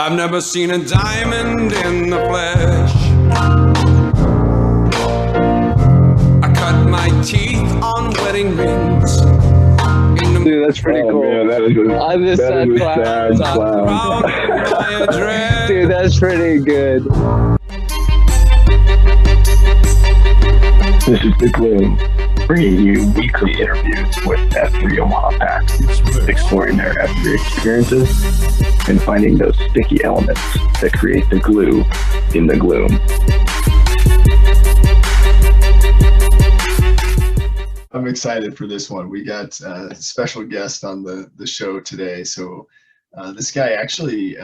I've never seen a diamond in the flesh. I cut my teeth on wedding rings. Dude, that's pretty cool. Man, that is a sad clown. Dude, that's pretty good. This is The Gloom, bringing you weekly interviews with F3 Omaha Packs, exploring their F3 experiences and finding those sticky elements that create the glue in the gloom. I'm excited for this one. We got a special guest on the show today. So this guy actually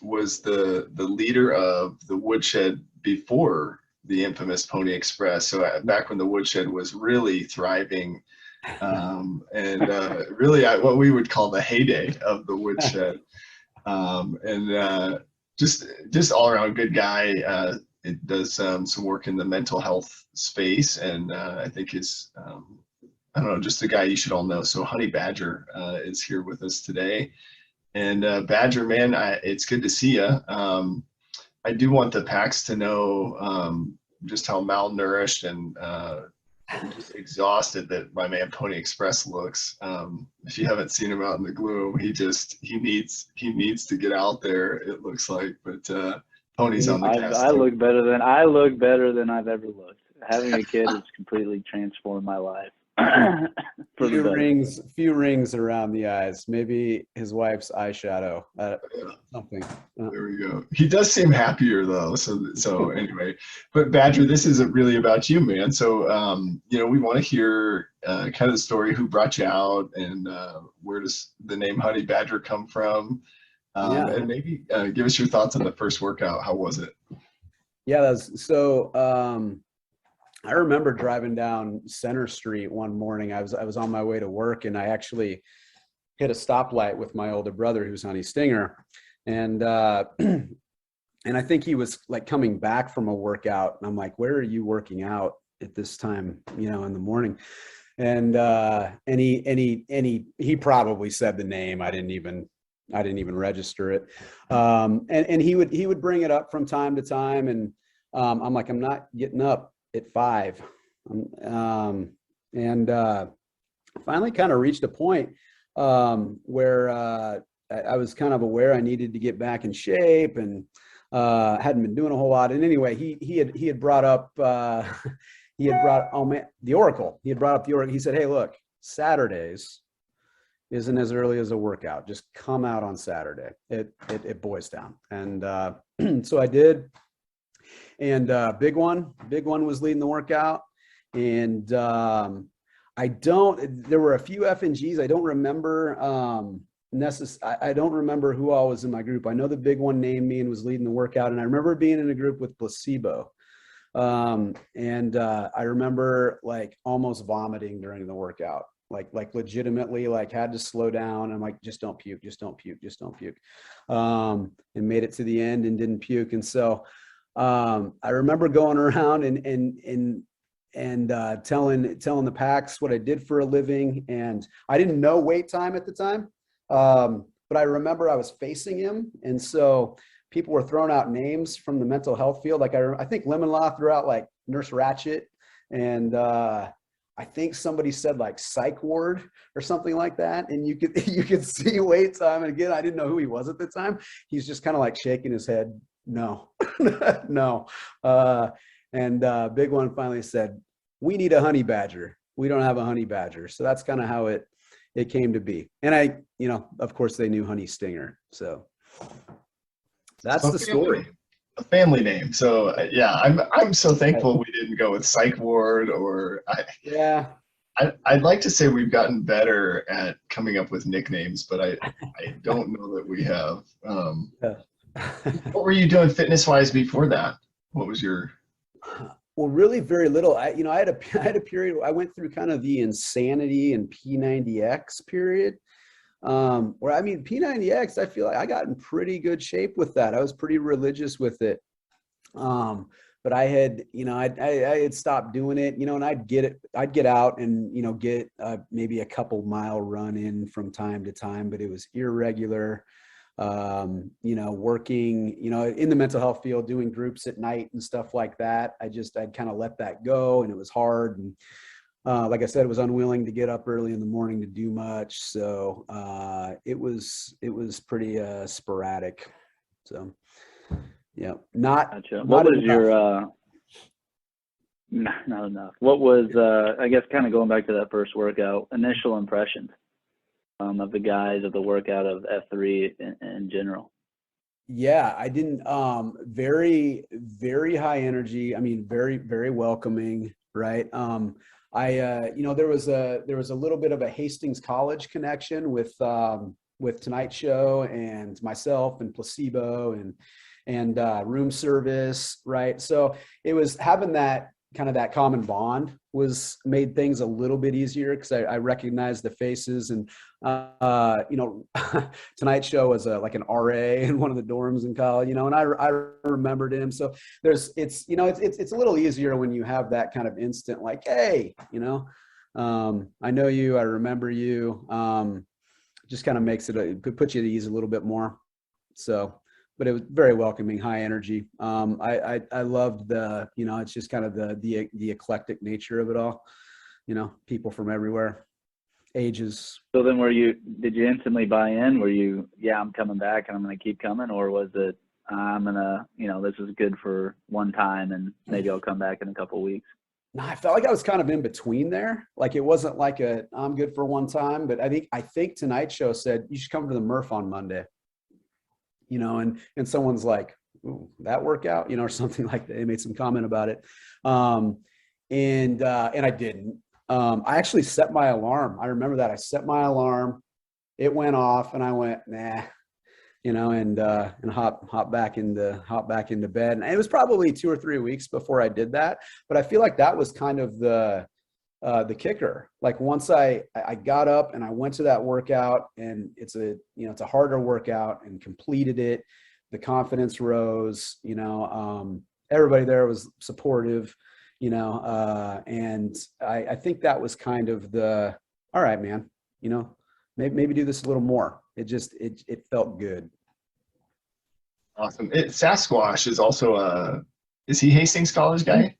was the leader of the Woodshed before the infamous Pony Express. So back when the Woodshed was really thriving, and really what we would call the heyday of the Woodshed. Just all around good guy. It does some work in the mental health space, and I think is I don't know, just a guy you should all know. So Honey Badger is here with us today, and Badger, man, it's good to see you. I do want the packs to know just how malnourished and just exhausted that my man Pony Express looks. If you haven't seen him out in the gloom, he needs to get out there, it looks like. But Pony's on the cast. I look better than I've ever looked. Having a kid has completely transformed my life. Few rings around the eyes. Maybe his wife's eyeshadow. Something. There we go. He does seem happier though. So anyway, but Badger, this isn't really about you, man. So we want to hear kind of the story, who brought you out, and where does the name Honey Badger come from? And maybe give us your thoughts on the first workout. How was it? Yeah, I remember driving down Center Street one morning. I was on my way to work, and I actually hit a stoplight with my older brother, who's Honey Stinger, and I think he was like coming back from a workout, and I'm like, "Where are you working out at this time, in the morning?" And he probably said the name. I didn't even register it. And he would bring it up from time to time, and I'm like, I'm not getting up at 5. Finally kind of reached a point where I was kind of aware I needed to get back in shape, and hadn't been doing a whole lot. And anyway, he had brought up the Oracle. He had brought up the Oracle. He said, "Hey, look, Saturdays isn't as early as a workout. Just come out on Saturday at Boys Town." And so I did. And Big One was leading the workout. And there were a few F&Gs. I don't remember I don't remember who all was in my group. I know the Big One named me and was leading the workout. And I remember being in a group with Placebo. I remember like almost vomiting during the workout. Like legitimately, like had to slow down. I'm like, just don't puke, just don't puke, just don't puke. And made it to the end and didn't puke. And so I remember going around and telling the packs what I did for a living. And I didn't know wait time at the time. But I remember I was facing him. And so people were throwing out names from the mental health field. Like I think Lemon Law threw out like Nurse Ratchet, and I think somebody said like psych ward or something like that. And you could see wait time. And again, I didn't know who he was at the time. He's just kind of like shaking his head. No, no. Big One finally said, "We need a Honey Badger. We don't have a Honey Badger." So that's kind of how it came to be. And of course they knew Honey Stinger. So that's the story. A family name. So I'm so thankful we didn't go with psych ward I'd like to say we've gotten better at coming up with nicknames, but I don't know that we have. What were you doing fitness wise before that? What was your? Well, really very little. I had a period where I went through kind of the insanity and P90X period. Where P90X, I feel like I got in pretty good shape with that. I was pretty religious with it. But I had, I had stopped doing it, and I'd get out and, get maybe a couple mile run in from time to time, but it was irregular. working, in the mental health field, doing groups at night and stuff like that. I'd kind of let that go, and it was hard. And like I said, I was unwilling to get up early in the morning to do much. So it was pretty sporadic. So yeah, not. Gotcha. Not What was enough. your not enough. What was I guess kind of going back to that first workout, initial impressions of the guys, of the workout, of F3 in general? Yeah, I didn't, very, very high energy. I mean, very, very welcoming. Right. There was a little bit of a Hastings College connection with Tonight Show and myself and Placebo and room service. Right. So it was having that common bond made things a little bit easier, because I recognized the faces. And Tonight Show was like an RA in one of the dorms in college, and I remembered him. So it's a little easier when you have that kind of instant, like, hey, I know you, I remember you. Just kind of makes it put you at ease a little bit more. So, but it was very welcoming, high energy. I loved it's just kind of the eclectic nature of it all. People from everywhere, ages. So then did you instantly buy in? Were you, yeah, I'm coming back and I'm going to keep coming? Or was it, I'm going to, this is good for one time and maybe I'll come back in a couple of weeks? No, I felt like I was kind of in between there. Like, it wasn't like I'm good for one time, but I think Tonight Show said, you should come to the Murph on Monday. And someone's like, ooh, that workout, or something like that. They made some comment about it. And I didn't. I actually set my alarm. I remember that. I set my alarm. It went off and I went, nah, and hop back into bed. And it was probably 2 or 3 weeks before I did that. But I feel like that was kind of the kicker. Like, once I got up and I went to that workout, and it's a harder workout, and completed it, the confidence rose. Everybody there was supportive. And I think that was kind of all right, man. Maybe do this a little more. It felt good. Awesome. Sasquatch is also is he Hastings College guy?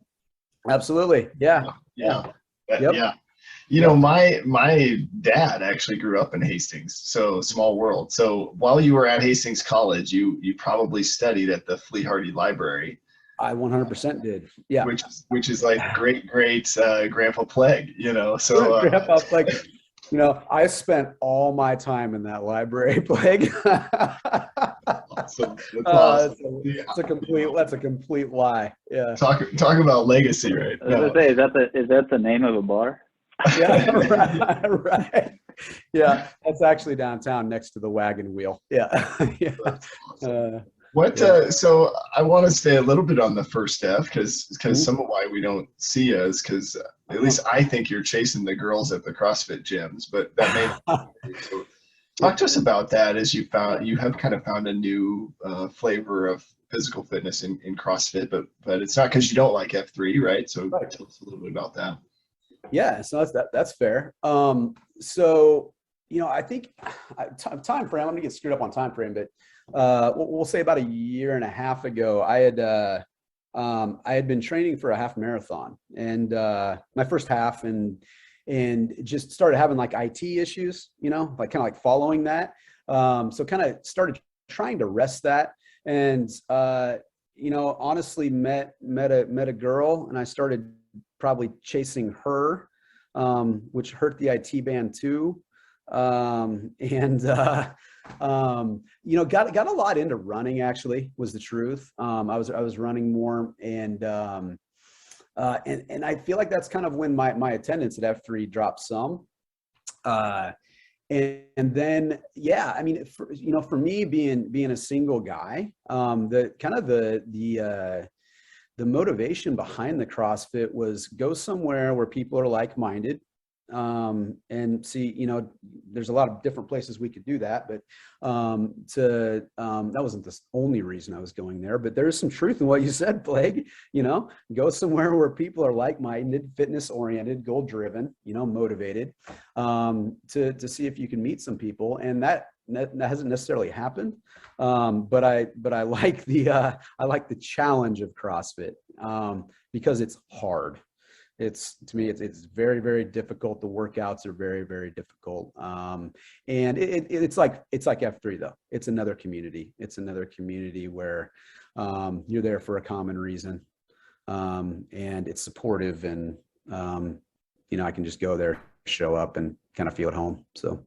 Absolutely. Yeah. Yeah. Yep. Yeah. My dad actually grew up in Hastings, so small world. So while you were at Hastings College, you probably studied at the Flea Hardy Library. I 100% did. Yeah. Which is like great Grandpa Plague, So Grandpa Plague. I spent all my time in that library, Plague. Awesome. That's awesome. That's a complete lie. Yeah. Talk about legacy, right? I was gonna say, is that the name of a bar? Yeah, right. Yeah, that's actually downtown next to the Wagon Wheel. Yeah. Yeah. So I want to stay a little bit on the first step, because some of why we don't see you is because at least I think you're chasing the girls at the CrossFit gyms, but that may so talk to us about that, as you have kind of found a new flavor of physical fitness in CrossFit, but it's not because you don't like F3, right? So right. Tell us a little bit about that. Yeah, so that's fair. So I think time frame. I'm gonna get screwed up on time frame, but we'll say about 1.5 years ago, I had been training for a half marathon, and my first half, and just started having like IT issues, like kind of like following that. So kind of started trying to rest that, and honestly met a girl, and I started probably chasing her, which hurt the IT band too. Got a lot into running, actually, was the truth. I was running more, and I feel like that's kind of when my attendance at F3 dropped some. And then, yeah, I mean, for me being a single guy, the motivation behind the CrossFit was go somewhere where people are like-minded, and see, there's a lot of different places we could do that, but that wasn't the only reason I was going there, but there's some truth in what you said, Plague. Go somewhere where people are like-minded, fitness-oriented, goal-driven, motivated, to see if you can meet some people. And that hasn't necessarily happened. But I like the challenge of CrossFit, because it's hard. To me, it's very, very difficult. The workouts are very, very difficult. And it's like F3 though. It's another community. It's another community where, you're there for a common reason. And it's supportive, and, I can just go there, show up, and kind of feel at home. So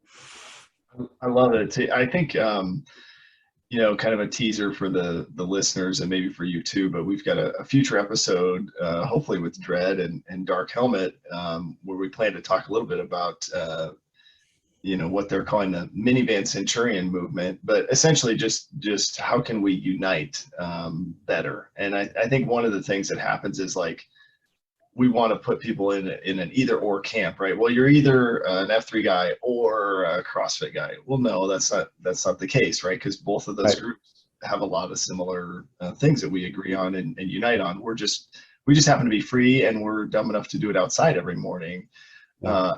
I love it. I think, kind of a teaser for the listeners, and maybe for you too, but we've got a future episode, hopefully with Dread and Dark Helmet, where we plan to talk a little bit about, what they're calling the minivan centurion movement, but essentially just how can we unite better. And I think one of the things that happens is, like, we want to put people in an either or camp, right? Well, you're either an F3 guy or a CrossFit guy. Well, no, that's not the case, right? Because both of those groups have a lot of similar things that we agree on and unite on. We just happen to be free, and we're dumb enough to do it outside every morning. Whereas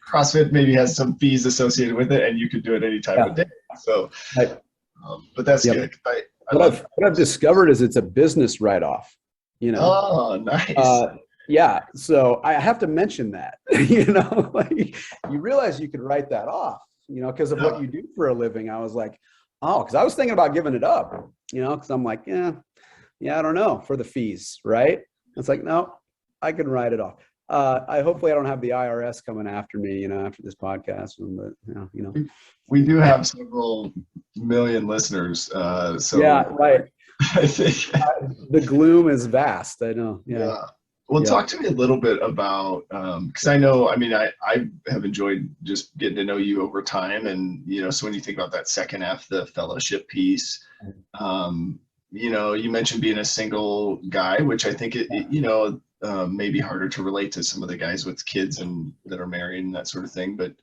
CrossFit maybe has some fees associated with it, and you could do it any time of day. So, but that's good. What I've discovered is it's a business write-off. Oh, nice. Yeah. So I have to mention that, you realize you could write that off, because of what you do for a living. I was like, because I was thinking about giving it up, because I'm like, I don't know, for the fees. Right. It's like, no, I can write it off. Hopefully I don't have the IRS coming after me, after this podcast, but we do have several million listeners. So yeah, right. I think the gloom is vast. I know. Yeah. Well, talk to me a little bit about, because I know, I have enjoyed just getting to know you over time. And, so when you think about that second F, the fellowship piece, you mentioned being a single guy, which I think may be harder to relate to some of the guys with kids and that are married and that sort of thing. But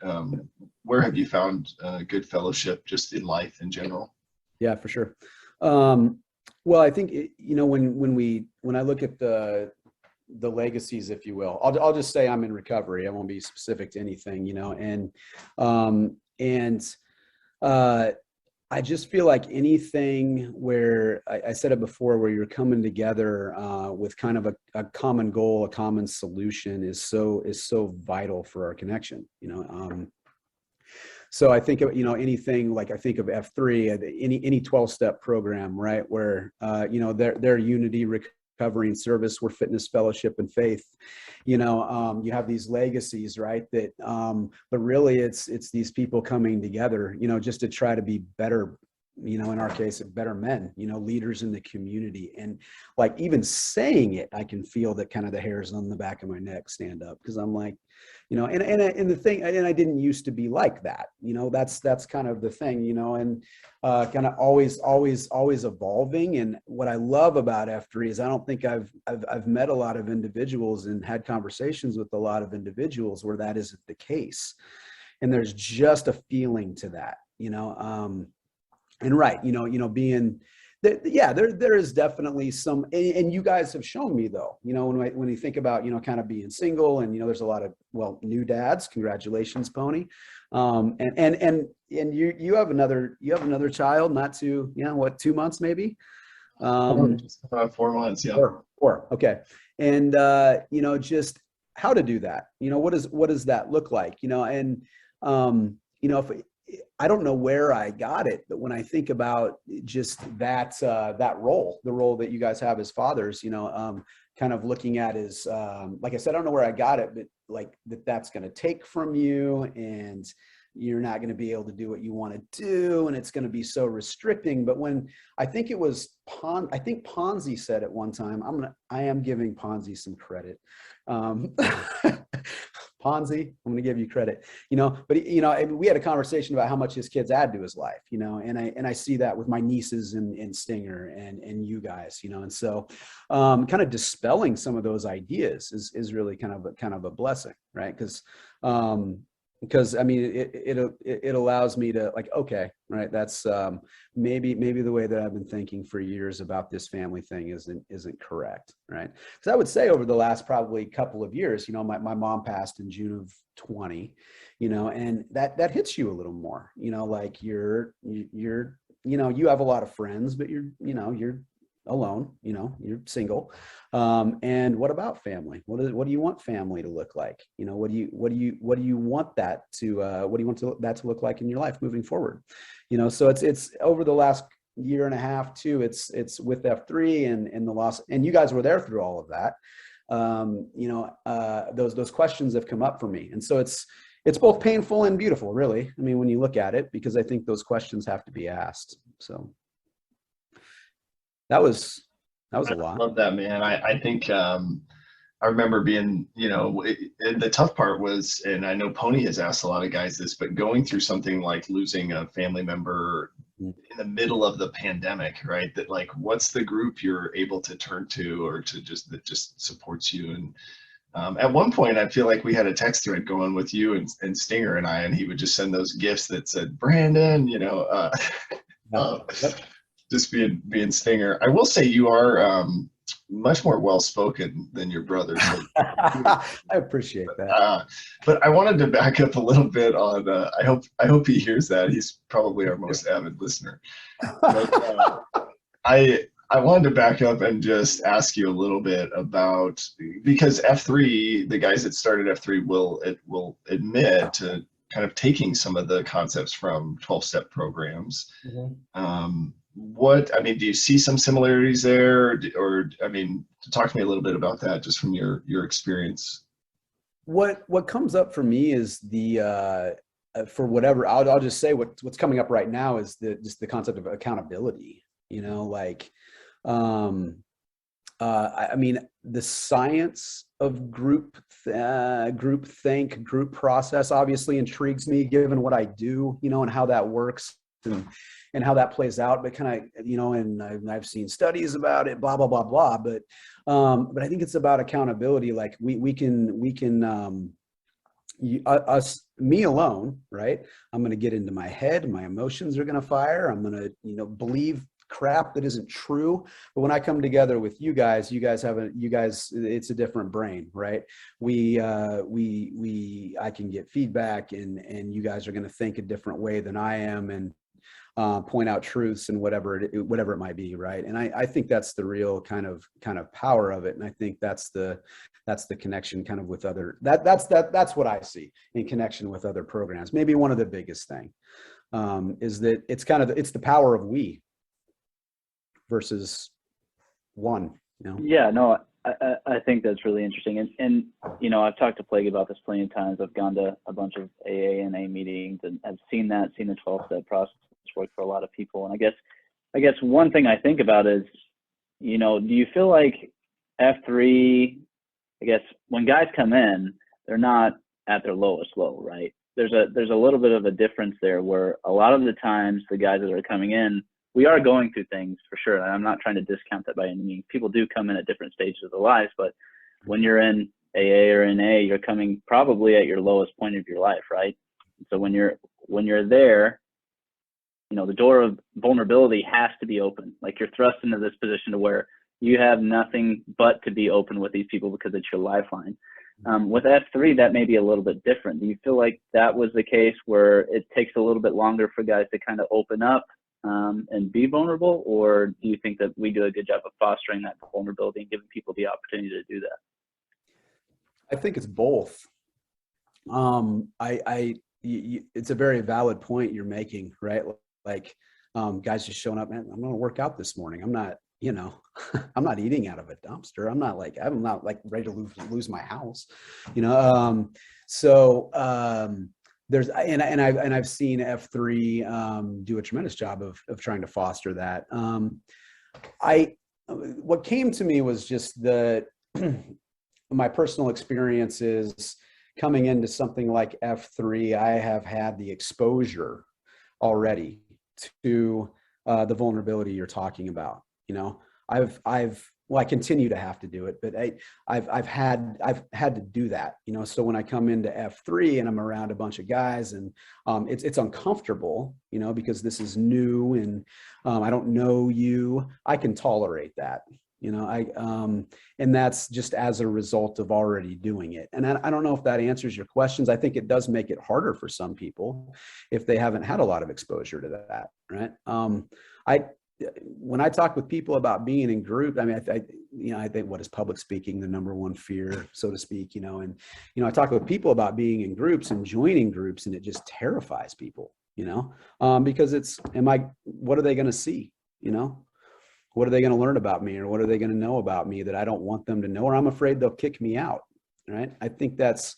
where have you found good fellowship just in life in general? Yeah, for sure. Well, I think, when I look at the legacies, if you will, I'll just say I'm in recovery. I won't be specific to anything, I just feel like anything where I said it before, where you're coming together with kind of a common goal, a common solution is so vital for our connection, So I think of, anything like, I think of F3, any 12-step program, right? Where, their unity, recovery, and service, where fitness, fellowship, and faith, you have these legacies, right? That, but really it's these people coming together, just to try to be better, in our case, better men, leaders in the community. And like, even saying it, I can feel that kind of the hairs on the back of my neck stand up, because I'm like, and the thing, and I didn't used to be like that, that's kind of the thing, and kind of always evolving. And what I love about F3 is I don't think I've met a lot of individuals and had conversations with a lot of individuals where that isn't the case. And there's just a feeling to that, and right, being that, there is definitely some, and you guys have shown me though, when you think about, kind of being single, and, there's a lot of, new dads, congratulations, Pony. And you have another child, not too, 2 months, maybe? 4 months. Yeah. Four. Okay. And, just how to do that, what does that look like? And, if I don't know where I got it, but when I think about just that role, the role that you guys have as fathers, kind of looking at is, like I said, I don't know where I got it, but like that's going to take from you, and you're not going to be able to do what you want to do, and it's going to be so restricting. But when I think it was I think Ponzi said at one time, I am giving Ponzi some credit. Ponzi, I'm going to give you credit, but we had a conversation about how much his kids add to his life, and I see that with my nieces and Stinger and you guys, and so kind of dispelling some of those ideas is really kind of a blessing, right? Because because I mean, it allows me to like, okay, right. That's maybe the way that I've been thinking for years about this family thing isn't correct, right? Because I would say over the last probably couple of years, my mom passed in June of 20, and that hits you a little more, like you have a lot of friends, but you're alone, you're single. And what about family? What do you want family to look like? What do you want that to look like in your life moving forward? So it's over the last year and a half too. It's with F3 and the loss, and you guys were there through all of that. Those questions have come up for me. And so it's both painful and beautiful, really. I mean, when you look at it, because I think those questions have to be asked. So that was a lot. I love that, man. I think I remember being, the tough part was, and I know Pony has asked a lot of guys this, but going through something like losing a family member in the middle of the pandemic, right? That like, what's the group you're able to turn to, or that just supports you? And at one point, I feel like we had a text thread going with you and Stinger and I, and he would just send those gifts that said, Brandon, just being Stinger. I will say you are much more well-spoken than your brother. So, I appreciate that. but I wanted to back up a little bit on, I hope he hears that. He's probably our most avid listener. But, I wanted to back up and just ask you a little bit about, because F3, the guys that started F3 will admit to kind of taking some of the concepts from 12-step programs. Mm-hmm. Do you see some similarities there, or talk to me a little bit about that, just from your experience? What comes up for me is for whatever, I'll just say what's coming up right now is just the concept of accountability. The science of group think, group process obviously intrigues me, given what I do, and how that works and how that plays out. But and I've seen studies about it, blah, blah, blah, blah. But I think it's about accountability. Like we can me alone, right? I'm going to get into my head. My emotions are going to fire. I'm going to, believe crap that isn't true. But when I come together with you guys, it's a different brain, right? I can get feedback, and you guys are going to think a different way than I am, and point out truths and whatever it might be, right? And I think that's the real kind of power of it. And I think that's the connection kind of with other, that's what I see in connection with other programs. Maybe one of the biggest thing is that it's the power of we versus one. Yeah, no, I think that's really interesting. And I've talked to Plague about this plenty of times. I've gone to a bunch of AA and A meetings, and I've seen the 12-step process work for a lot of people. And I guess one thing I think about is, do you feel like F3, I guess when guys come in, they're not at their lowest low, right? There's a little bit of a difference there, where a lot of the times the guys that are coming in, we are going through things for sure. And I'm not trying to discount that by any means. People do come in at different stages of their lives, but when you're in AA or NA, you're coming probably at your lowest point of your life, right? So when you're there, the door of vulnerability has to be open. Like, you're thrust into this position to where you have nothing but to be open with these people because it's your lifeline. With F3, that may be a little bit different. Do you feel like that was the case, where it takes a little bit longer for guys to kind of open up and be vulnerable? Or do you think that we do a good job of fostering that vulnerability and giving people the opportunity to do that? I think it's both. It's a very valid point you're making, right? Like, guys just showing up, man, I'm going to work out this morning. I'm not, I'm not eating out of a dumpster. I'm not like ready to lose my house, there's, and I've seen F3 do a tremendous job of trying to foster that. What came to me was just my personal experiences coming into something like F3. I have had the exposure already to the vulnerability you're talking about. I've well, I continue to have to do it, but I've had to do that, you know. So when I come into F3 and I'm around a bunch of guys, and it's uncomfortable, you know, because this is new and I don't know you. I can tolerate that, you know. And that's just as a result of already doing it. And I don't know if that answers your questions. I think it does make it harder for some people if they haven't had a lot of exposure to that, right? When I talk with people about being in group, I mean, I think what is public speaking, the number one fear, so to speak, you know, and, you know, I talk with people about being in groups and joining groups, and it just terrifies people, you know, because what are they going to see? You know, what are they going to learn about me, or what are they going to know about me that I don't want them to know, or I'm afraid they'll kick me out. Right. I think that's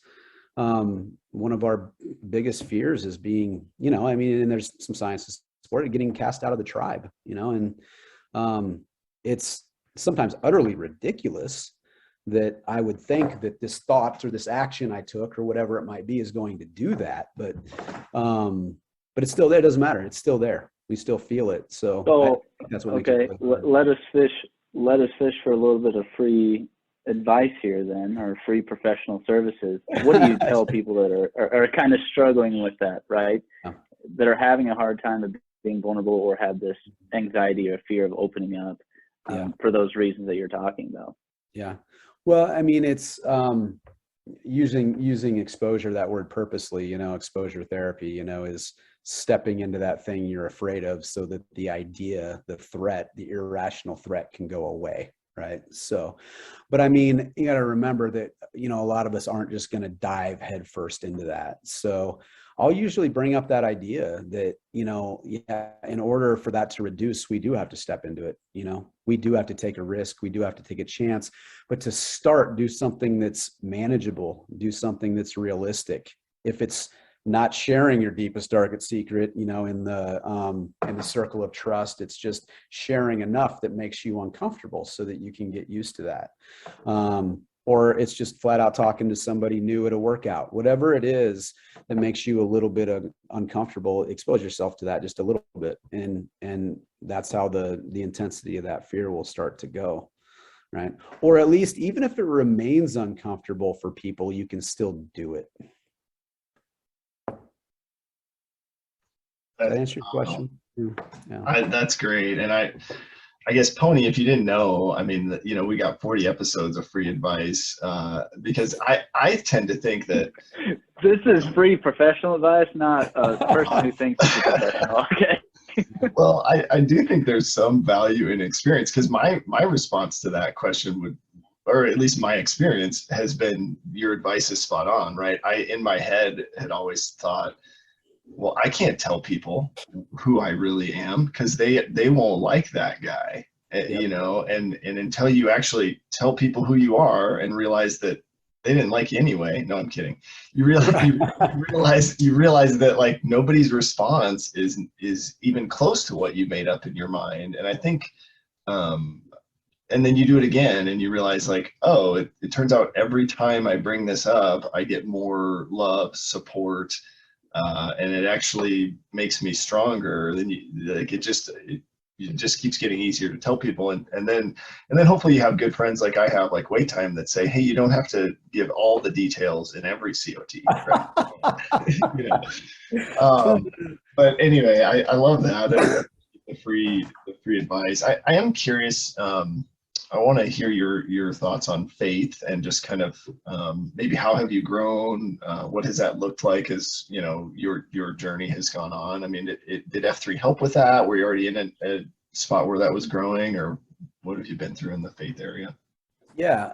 one of our biggest fears is being, you know, I mean, and there's some science to support it, getting cast out of the tribe, you know, and it's sometimes utterly ridiculous that I would think that this thought or this action I took or whatever it might be is going to do that, but it's still there. It doesn't matter. It's still there. We still feel it. So I think that's what makes it really hard. Let us fish for a little bit of free advice here then, or free professional services. What do you tell people that are kind of struggling with that, right? Yeah. That are having a hard time of being vulnerable, or have this anxiety or fear of opening up for those reasons that you're talking about? Yeah. Well, I mean, it's using exposure, that word purposely, you know, exposure therapy, you know, is stepping into that thing you're afraid of so that the idea, the threat, the irrational threat can go away. Right. So, but I mean, you got to remember that, you know, a lot of us aren't just going to dive headfirst into that. So I'll usually bring up that idea that, you know, yeah, in order for that to reduce, we do have to step into it. You know, we do have to take a risk. We do have to take a chance, but to start, do something that's manageable, do something that's realistic. If it's not sharing your deepest, darkest secret, you know, in the circle of trust, it's just sharing enough that makes you uncomfortable so that you can get used to that. Or it's just flat out talking to somebody new at a workout, whatever it is that makes you a little bit uncomfortable, expose yourself to that just a little bit. And that's how the intensity of that fear will start to go. Right. Or at least, even if it remains uncomfortable for people, you can still do it. Did that answer your question? Yeah. That's great. And I guess, Pony, if you didn't know, I mean, you know, we got 40 episodes of free advice because I tend to think that this is free professional advice, not a person who thinks it's professional. Okay. Well, I do think there's some value in experience, because my response to that question would, or at least my experience has been, your advice is spot on, right? I, in my head, had always thought, well, I can't tell people who I really am because they won't like that guy, yep. You know, and until you actually tell people who you are and realize that they didn't like you anyway. No, I'm kidding. You realize that like nobody's response is even close to what you made up in your mind. And I think, and then you do it again and you realize like, oh, it turns out every time I bring this up, I get more love, support, and it actually makes me stronger. Then it just keeps getting easier to tell people, and then hopefully you have good friends like I have, like Wait Time, that say, hey, you don't have to give all the details in every COT. Right? You know? But anyway, I love that, the free advice. I am curious. I want to hear your thoughts on faith and just kind of maybe how have you grown? What has that looked like as, you know, your journey has gone on? I mean, did F3 help with that? Were you already in a spot where that was growing, or what have you been through in the faith area? Yeah.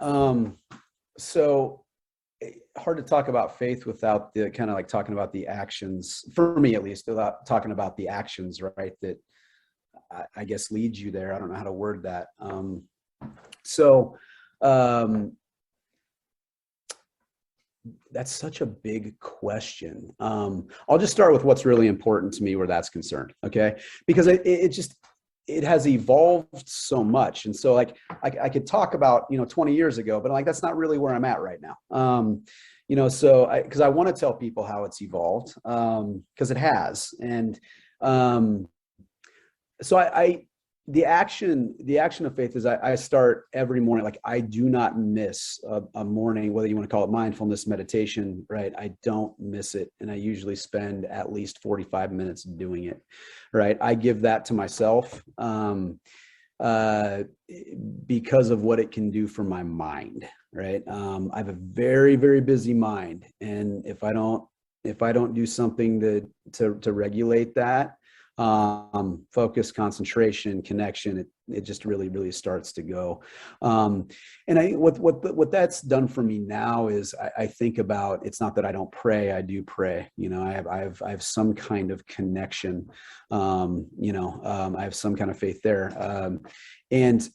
So hard to talk about faith without the kind of like talking about the actions, for me at least, without talking about the actions, right? That I guess leads you there. I don't know how to word that. So that's such a big question. I'll just start with what's really important to me where that's concerned. Okay. Because it has evolved so much. And so like, I could talk about, you know, 20 years ago, but like, that's not really where I'm at right now. You know, so cause I want to tell people how it's evolved, cause it has. And, so the action of faith is I start every morning. Like I do not miss a morning, whether you want to call it mindfulness, meditation, right? I don't miss it. And I usually spend at least 45 minutes doing it, right? I give that to myself because of what it can do for my mind, right? I have a very, very busy mind. And if I don't do something to regulate that, focus, concentration, connection, it just really starts to go. And I what that's done for me now is I think about, it's not that I don't pray, I do pray. I have some kind of connection. I have some kind of faith there. And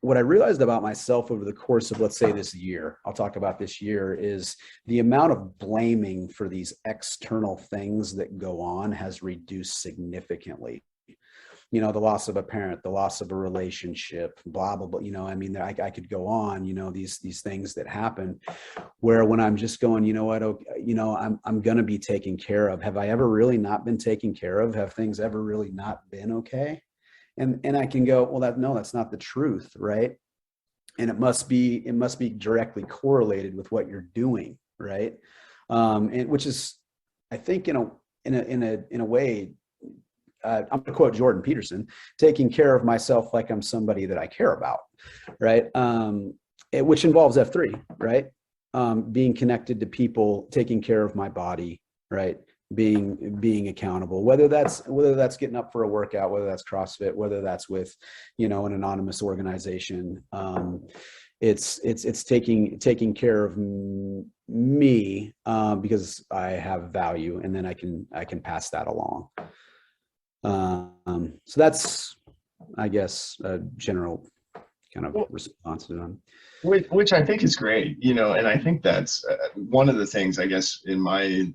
what I realized about myself over the course of, let's say, this year, I'll talk about this year, is the amount of blaming for these external things that go on has reduced significantly. The loss of a parent, the loss of a relationship, blah, blah, blah. I mean, I could go on, these things that happen where when I'm just going, you know what, I'm going to be taken care of. Have I ever really not been taken care of? Have things ever really not been okay? And I can go, well, that's not the truth, right? And it must be directly correlated with what you're doing, right? And which is, I think, in a way, I'm going to quote Jordan Peterson: taking care of myself like I'm somebody that I care about, right? Which involves F3, right? Being connected to people, taking care of my body, right? Being accountable, whether that's getting up for a workout, whether that's CrossFit, whether that's with, an anonymous organization. It's taking care of me because I have value, and then I can pass that along. So that's, I guess, a general kind of response to them. Which I think is great, and I think that's one of the things, I guess, in my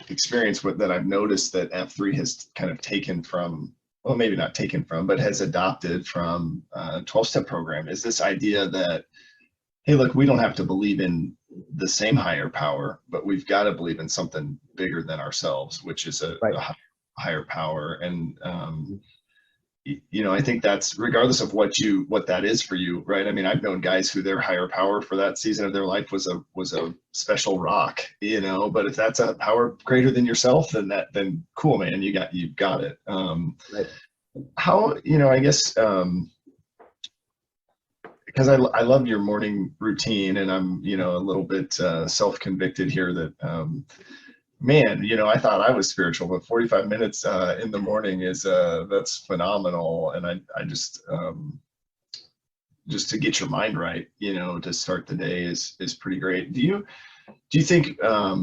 experience that I've noticed that F3 has kind of taken from, well, maybe not taken from, but has adopted from 12-step program, is this idea that, hey, look, we don't have to believe in the same higher power, but we've got to believe in something bigger than ourselves, which is a higher power. And I think that's, regardless of what that is for you, right? I mean, I've known guys who their higher power for that season of their life was a special rock, but if that's a power greater than yourself, then cool, man, you've got it. Right. How, I guess, because I love your morning routine, and I'm, a little bit self-convicted here that, man, I thought I was spiritual, but 45 minutes in the morning is that's phenomenal. And I just to get your mind right, to start the day is pretty great. Do you think,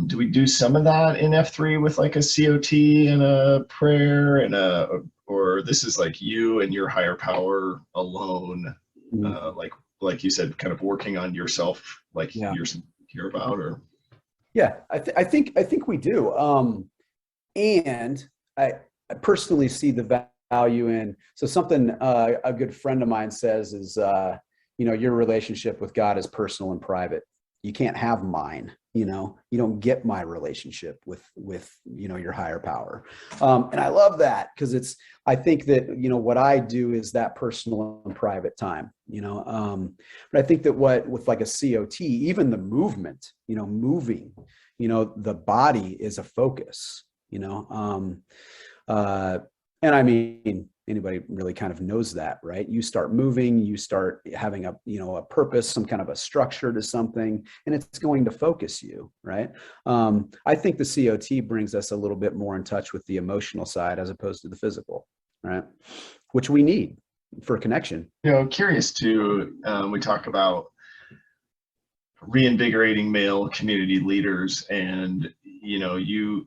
do we do some of that in F3 with like a COT and a prayer and or this is like you and your higher power alone, like you said, kind of working on yourself, like you're here about, or? Yeah, I think we do. And I personally see the value in, so something a good friend of mine says is, your relationship with God is personal and private. You can't have mine, you don't get my relationship with your higher power. And I love that, because I think that, what I do is that personal and private time, but I think that with like a COT, even the movement, moving, the body is a focus, and I mean, anybody really kind of knows that, right? You start moving, you start having a purpose, some kind of a structure to something, and it's going to focus you, right? I think the COT brings us a little bit more in touch with the emotional side as opposed to the physical, right? Which we need for connection. Curious too, we talk about reinvigorating male community leaders, and you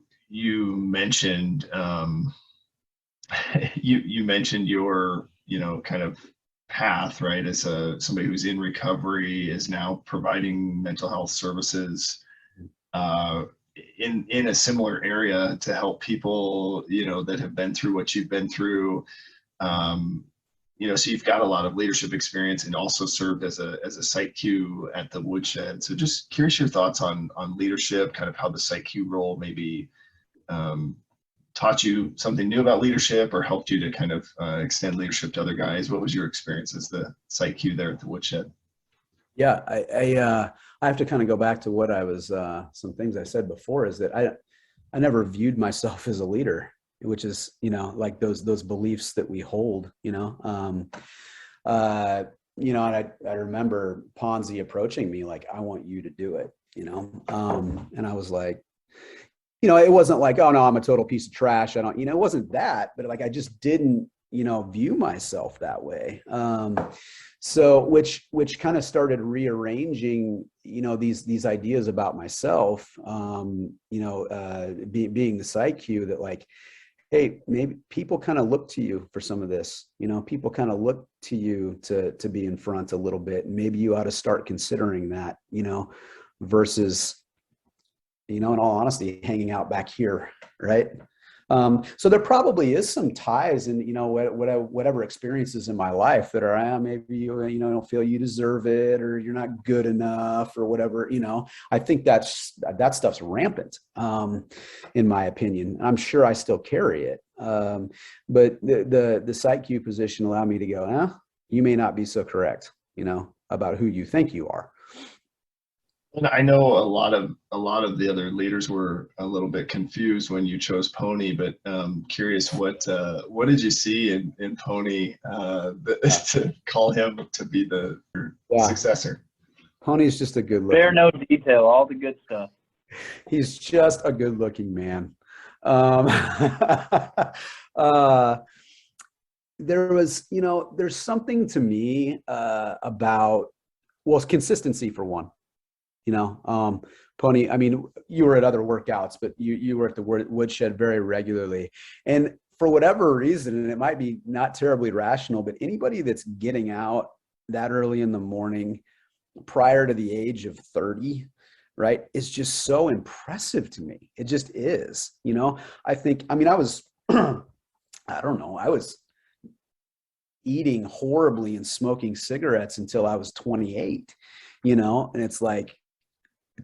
mentioned you mentioned your kind of path, right, as somebody who's in recovery, is now providing mental health services in a similar area to help people that have been through what you've been through. So you've got a lot of leadership experience and also served as a Site-Q at the Woodshed. So just curious your thoughts on leadership, kind of how the Site-Q role maybe taught you something new about leadership or helped you to kind of extend leadership to other guys? What was your experience as the Site-Q there at the Woodshed? Yeah, I have to kind of go back to what I was, some things I said before, is that I never viewed myself as a leader, which is, like those beliefs that we hold, and I remember Ponzi approaching me like, I want you to do it, and I was like, it wasn't like, oh no, I'm a total piece of trash. I don't, it wasn't that, but like, I just didn't, view myself that way. So which kind of started rearranging, these ideas about myself, being the Site-Q, that like, hey, maybe people kind of look to you for some of this, people kind of look to you to be in front a little bit. Maybe you ought to start considering that, versus, in all honesty, hanging out back here. Right. So there probably is some ties in, whatever experiences in my life that are, maybe you don't feel you deserve it, or you're not good enough, or whatever, I think that stuff's rampant, in my opinion. I'm sure I still carry it. But the Site-Q position allowed me to go, you may not be so correct, about who you think you are. And I know a lot of the other leaders were a little bit confused when you chose Pony, but curious what did you see in Pony to call him to be the successor? Pony's just a good looking. Spare no detail, all the good stuff. He's just a good looking man. There was, there's something to me about, well, it's consistency for one. Pony, I mean, you were at other workouts, but you were at the Woodshed very regularly. And for whatever reason, and it might be not terribly rational, but anybody that's getting out that early in the morning prior to the age of 30, right, is just so impressive to me. It just is, I think, I was, I don't know, I was eating horribly and smoking cigarettes until I was 28, and it's like,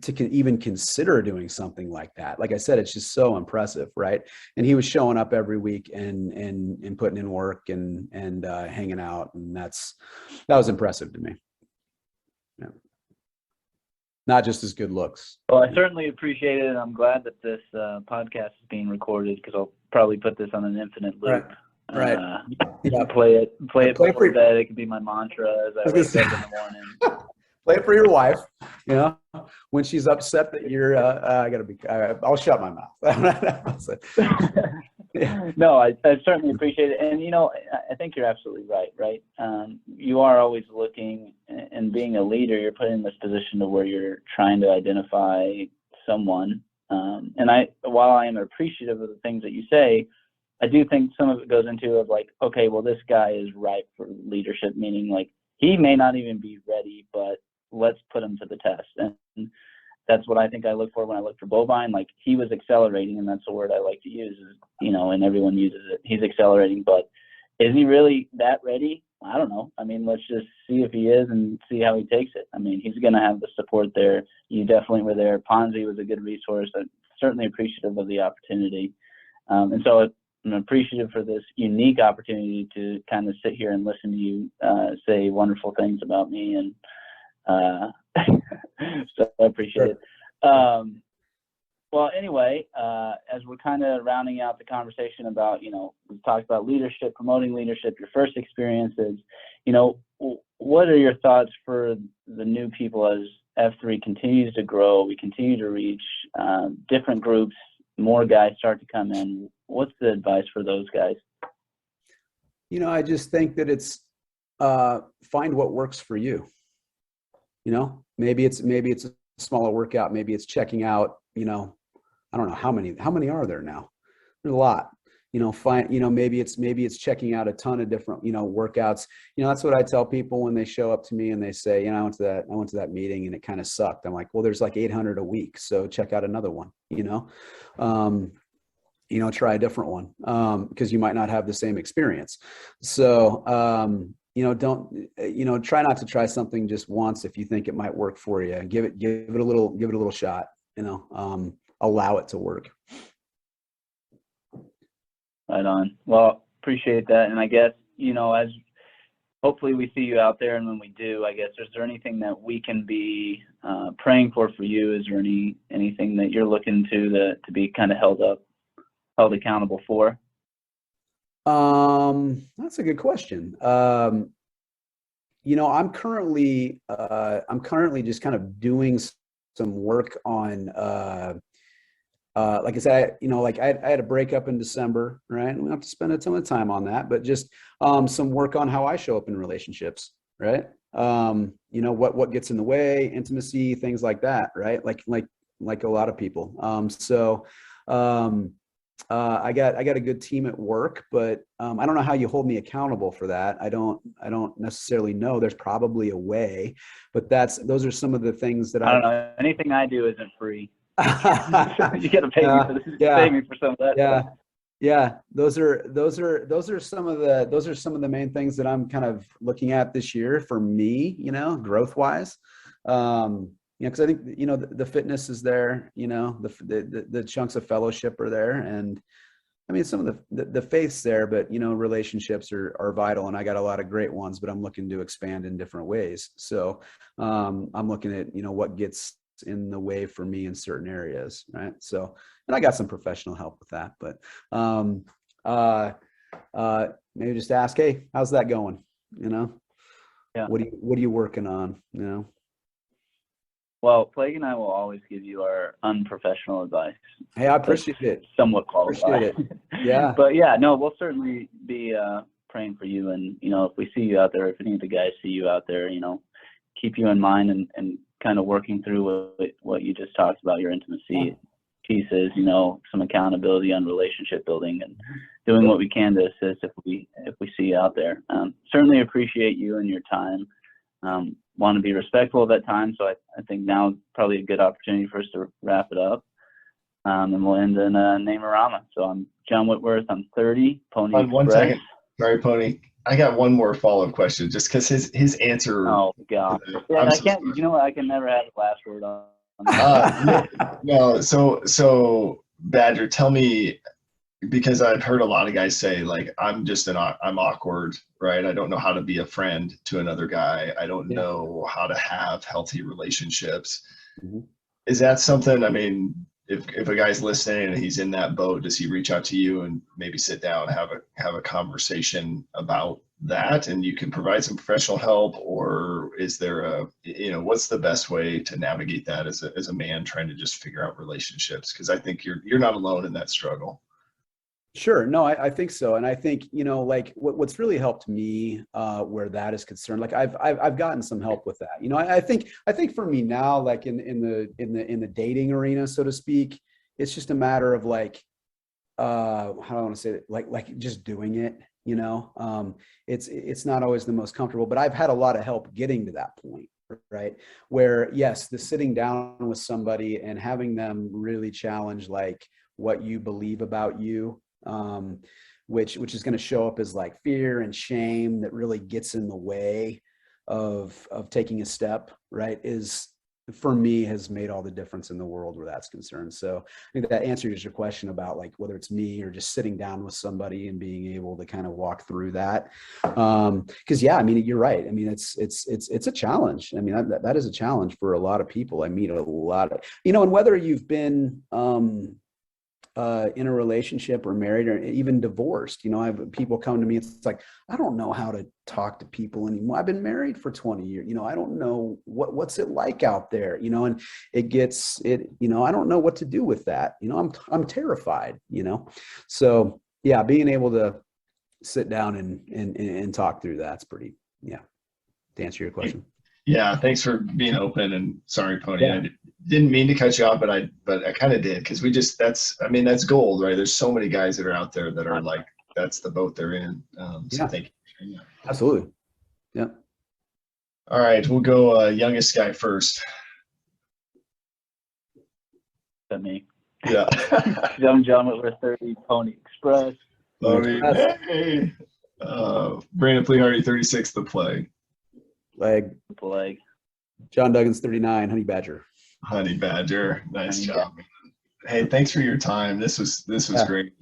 to even consider doing something like that. Like I said, it's just so impressive, right? And he was showing up every week and putting in work and hanging out, and that was impressive to me. Yeah. Not just his good looks. Well, I certainly appreciate it, and I'm glad that this podcast is being recorded, because I'll probably put this on an infinite loop. Right. Yeah. Play it before bed. It could be my mantra as I wake up in the morning. Play it for your wife, when she's upset that you're, I'll shut my mouth. No, I certainly appreciate it. And, I think you're absolutely right? You are always looking, and being a leader, you're put in this position to where you're trying to identify someone. And while I am appreciative of the things that you say, I do think some of it goes into of like, okay, well, this guy is ripe for leadership, meaning like he may not even be ready, but let's put him to the test. And that's what I think I look for when I look for Bovine. Like, he was accelerating, and that's the word I like to use, is, and everyone uses it. He's accelerating, but is he really that ready? I don't know. Let's just see if he is and see how he takes it. He's going to have the support there. You definitely were there. Ponzi was a good resource. I'm certainly appreciative of the opportunity. And so I'm appreciative for this unique opportunity to kind of sit here and listen to you say wonderful things about me. And so I appreciate it. Well, anyway, as we're kind of rounding out the conversation about, we've talked about leadership, promoting leadership, your first experiences, what are your thoughts for the new people as F3 continues to grow? We continue to reach different groups, more guys start to come in. What's the advice for those guys? I just think that it's find what works for you. Maybe it's a smaller workout. Maybe it's checking out, I don't know how many are there now? There's a lot, maybe it's checking out a ton of different, workouts. That's what I tell people when they show up to me and they say, I went to that meeting and it kind of sucked. I'm like, well, there's like 800 a week. So check out another one, try a different one, because you might not have the same experience. So, don't, try not to try something just once if you think it might work for you. Give it a little shot, allow it to work. Right on. Well, appreciate that. And I guess, as hopefully we see you out there, and when we do, I guess, is there anything that we can be praying for you? Is there anything that you're looking to be kind of held accountable for? That's a good question. I'm currently just kind of doing some work on, like I said, I had a breakup in December, right? We don't have to spend a ton of time on that, but just some work on how I show up in relationships, right? What gets in the way, intimacy, things like that, right? Like a lot of people. I got a good team at work, but I don't know how you hold me accountable for that. I don't necessarily know. There's probably a way, but those are some of the things that I don't know. Anything I do isn't free. You got to pay me for this. Yeah. Pay me for some of that. Yeah. Yeah. Those are some of the main things that I'm kind of looking at this year for me, growth wise. Because I think, the fitness is there, the chunks of fellowship are there. And I mean, some of the faith's there, but, relationships are vital. And I got a lot of great ones, but I'm looking to expand in different ways. So I'm looking at, what gets in the way for me in certain areas. Right. So, and I got some professional help with that, but maybe just ask, hey, how's that going? Yeah. What are you working on? Well, Plague and I will always give you our unprofessional advice. Hey, I appreciate it. Somewhat qualified. Appreciate it. Yeah. But yeah, no, we'll certainly be praying for you. And, if we see you out there, if any of the guys see you out there, keep you in mind and kind of working through what you just talked about, your intimacy pieces, some accountability on relationship building and doing what we can to assist if we see you out there. Certainly appreciate you and your time. Want to be respectful of that time. So I think now is probably a good opportunity for us to wrap it up. And we'll end in Name-a-Rama. So I'm John Whitworth. I'm 30. Pony Express. 1 second. Sorry, Pony. I got one more follow-up question just because his answer. Oh, God. Yeah, I can't, I can never have the last word on no, so Badger, tell me, because I've heard a lot of guys say, like, I'm awkward, right? I don't know how to be a friend to another guy. I don't know how to have healthy relationships. Mm-hmm. Is that something, I mean, if a guy's listening and he's in that boat, does he reach out to you and maybe sit down, have a conversation about that, and you can provide some professional help? Or is there what's the best way to navigate that as a man trying to just figure out relationships? Because I think you're not alone in that struggle. Sure. No, I think so. And I think, like what's really helped me where that is concerned, like I've gotten some help with that. I think for me now, like in the dating arena, so to speak, it's just a matter of like, how do I want to say it? Like just doing it, it's not always the most comfortable, but I've had a lot of help getting to that point. Right. Where, yes, the sitting down with somebody and having them really challenge like what you believe about you, which is going to show up as like fear and shame that really gets in the way of taking a step, right, is for me has made all the difference in the world where that's concerned. So I think that answers your question about like whether it's me or just sitting down with somebody and being able to kind of walk through that. Because I mean, you're right. I mean, it's a challenge. I mean, that is a challenge for a lot of people. I meet a lot of, and whether you've been in a relationship or married or even divorced, I have people come to me. It's like, I don't know how to talk to people anymore. I've been married for 20 years. I don't know what's it like out there, and I don't know what to do with that. I'm terrified, so yeah, being able to sit down and talk through that's pretty, to answer your question. Yeah, thanks for being open, and sorry, Pony. Yeah. I didn't mean to cut you off, but I kind of did, because that's gold, right? There's so many guys that are out there that are like, that's the boat they're in. So thank you. Absolutely. Yeah. All right, we'll go youngest guy first. That me. Yeah. Young John Whitworth, 30, Pony Express. Pony. Hey. Brandon Plehardy, 36, The Plague. Plague. John Duggins, 39, Honey Badger. Honey Badger. Nice job. Hey, thanks for your time. This was great.